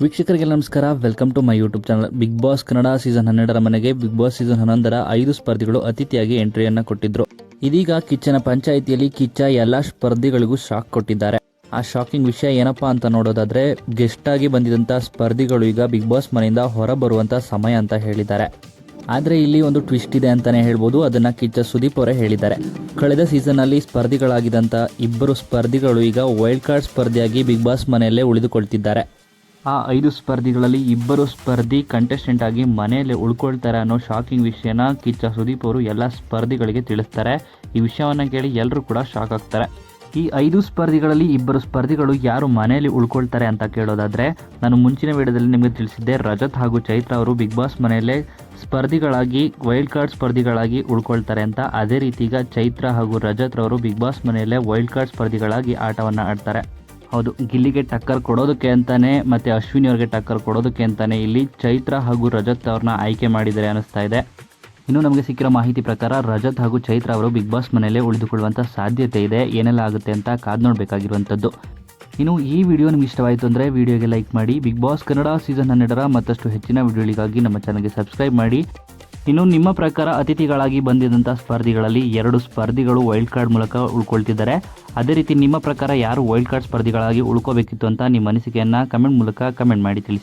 ವೀಕ್ಷಕರಿಗೆಲ್ಲ ನಮಸ್ಕಾರ. Welcome to my YouTube channel. Bigg Boss Kannada season 12ರ ಮನೆಗೆ ಬಿಗ್ ಬಾಸ್ ಸೀಸನ್ 11ರ 5 ಸ್ಪರ್ಧಿಗಳು ಅತಿಥಿಯಾಗಿ ಎಂಟ್ರಿಯನ್ನು ಕೊಟ್ಟಿದ್ರು. ಇದೀಗ ಕಿಚ್ಚನ ಪಂಚಾಯಿತಿಯಲ್ಲಿ ಕಿಚ್ಚ ಎಲ್ಲ ಸ್ಪರ್ಧಿಗಳಿಗೂ ಶಾಕ್ ಕೊಟ್ಟಿದ್ದಾರೆ. ಆ ಶಾಕಿಂಗ್ ವಿಷಯ ಏನಪ್ಪಾ ಅಂತ ನೋಡೋದಾದ್ರೆ, ಗೆಸ್ಟ್ ಆಗಿ ಬಂದಿದ್ದಂಥ ಸ್ಪರ್ಧಿಗಳು ಈಗ ಬಿಗ್ ಬಾಸ್ ಮನೆಯಿಂದ ಹೊರ ಬರುವಂಥ ಸಮಯ ಅಂತ ಹೇಳಿದ್ದಾರೆ. ಆದರೆ ಇಲ್ಲಿ ಒಂದು ಟ್ವಿಸ್ಟ್ ಇದೆ ಅಂತಾನೆ ಹೇಳ್ಬೋದು. ಅದನ್ನ ಕಿಚ್ಚ ಸುದೀಪ್ ಅವರೇ ಹೇಳಿದ್ದಾರೆ. ಕಳೆದ ಸೀಸನ್ನಲ್ಲಿ ಸ್ಪರ್ಧಿಗಳಾಗಿದ್ದಂಥ ಇಬ್ಬರು ಸ್ಪರ್ಧಿಗಳು ಈಗ ವೈಲ್ಡ್ ಕಾರ್ಡ್ ಸ್ಪರ್ಧಿಯಾಗಿ ಬಿಗ್ ಬಾಸ್ ಮನೆಯಲ್ಲೇ ಉಳಿದುಕೊಳ್ತಿದ್ದಾರೆ. ಆ 5 ಸ್ಪರ್ಧಿಗಳಲ್ಲಿ ಇಬ್ಬರು ಸ್ಪರ್ಧಿ ಕಂಟೆಸ್ಟೆಂಟ್ ಆಗಿ ಮನೆಯಲ್ಲಿ ಉಳ್ಕೊಳ್ತಾರೆ ಅನ್ನೋ ಶಾಕಿಂಗ್ ವಿಷಯನ ಕಿಚ್ಚ ಸುದೀಪ್ ಅವರು ಎಲ್ಲ ಸ್ಪರ್ಧಿಗಳಿಗೆ ತಿಳಿಸ್ತಾರೆ. ಈ ವಿಷಯವನ್ನು ಕೇಳಿ ಎಲ್ಲರೂ ಕೂಡ ಶಾಕ್ ಆಗ್ತಾರೆ. ಈ 5 ಸ್ಪರ್ಧಿಗಳಲ್ಲಿ ಇಬ್ಬರು ಸ್ಪರ್ಧಿಗಳು ಯಾರು ಮನೆಯಲ್ಲಿ ಉಳ್ಕೊಳ್ತಾರೆ ಅಂತ ಕೇಳೋದಾದ್ರೆ, ನಾನು ಮುಂಚಿನ ವಿಡಿಯೋದಲ್ಲಿ ನಿಮಗೆ ತಿಳಿಸಿದ್ದೆ, ರಜತ್ ಹಾಗೂ ಚೈತ್ರ ಅವರು ಬಿಗ್ ಬಾಸ್ ಮನೆಯಲ್ಲೇ ಸ್ಪರ್ಧಿಗಳಾಗಿ ವೈಲ್ಡ್ ಕಾರ್ಡ್ ಸ್ಪರ್ಧಿಗಳಾಗಿ ಉಳ್ಕೊಳ್ತಾರೆ ಅಂತ. ಅದೇ ರೀತಿ ಈಗ ಚೈತ್ರ ಹಾಗೂ ರಜತ್ ರವರು ಬಿಗ್ ಬಾಸ್ ಮನೆಯಲ್ಲೇ ವೈಲ್ಡ್ ಕಾರ್ಡ್ ಸ್ಪರ್ಧಿಗಳಾಗಿ ಆಟವನ್ನು ಆಡ್ತಾರೆ. ಹೌದು, ಗಿಲ್ಲಿಗೆ ಟಕ್ಕರ್ ಕೊಡೋದಕ್ಕೆ ಅಂತಾನೆ ಮತ್ತೆ ಅಶ್ವಿನಿ ಅವ್ರಿಗೆ ಟಕ್ಕರ್ ಕೊಡೋದಕ್ಕೆ ಅಂತಾನೆ ಇಲ್ಲಿ ಚೈತ್ರ ಹಾಗೂ ರಜತ್ ಅವ್ರನ್ನ ಆಯ್ಕೆ ಮಾಡಿದರೆ ಅನಿಸ್ತಾ ಇದೆ. ಇನ್ನು ನಮಗೆ ಸಿಕ್ಕಿರೋ ಮಾಹಿತಿ ಪ್ರಕಾರ ರಜತ್ ಹಾಗೂ ಚೈತ್ರ ಅವರು ಬಿಗ್ ಬಾಸ್ ಮನೆಯಲ್ಲೇ ಉಳಿದುಕೊಳ್ಳುವಂಥ ಸಾಧ್ಯತೆ ಇದೆ. ಏನೆಲ್ಲ ಆಗುತ್ತೆ ಅಂತ ಕಾದು ನೋಡಬೇಕಾಗಿರುವಂಥದ್ದು. ಇನ್ನು ಈ ವಿಡಿಯೋ ನಿಮ್ಗೆ ಇಷ್ಟವಾಯಿತು ಅಂದರೆ ವಿಡಿಯೋಗೆ ಲೈಕ್ ಮಾಡಿ. ಬಿಗ್ ಬಾಸ್ ಕನ್ನಡ ಸೀಸನ್ 12ರ ಮತ್ತಷ್ಟು ಹೆಚ್ಚಿನ ವಿಡಿಯೋಗಳಿಗಾಗಿ ನಮ್ಮ ಚಾನಲ್ಗೆ ಸಬ್ಸ್ಕ್ರೈಬ್ ಮಾಡಿ. ಇನ್ನು ನಿಮ್ಮ ಪ್ರಕಾರ ಅತಿಥಿಗಳಾಗಿ ಬಂದಿದ್ದಂಥ ಸ್ಪರ್ಧಿಗಳಲ್ಲಿ 2 ಸ್ಪರ್ಧಿಗಳು ವೈಲ್ಡ್ ಕಾರ್ಡ್ ಮೂಲಕ ಉಳ್ಕೊಳ್ತಿದ್ದಾರೆ. ಅದೇ ರೀತಿ ನಿಮ್ಮ ಪ್ರಕಾರ ಯಾರು ವೈಲ್ಡ್ ಕಾರ್ಡ್ ಸ್ಪರ್ಧಿಗಳಾಗಿ ಉಳ್ಕೋಬೇಕಿತ್ತು ಅಂತ ನಿಮ್ಮ ಅನಿಸಿಕೆಯನ್ನು ಕಮೆಂಟ್ ಮೂಲಕ ಕಮೆಂಟ್ ಮಾಡಿ ತಿಳಿಸಿ.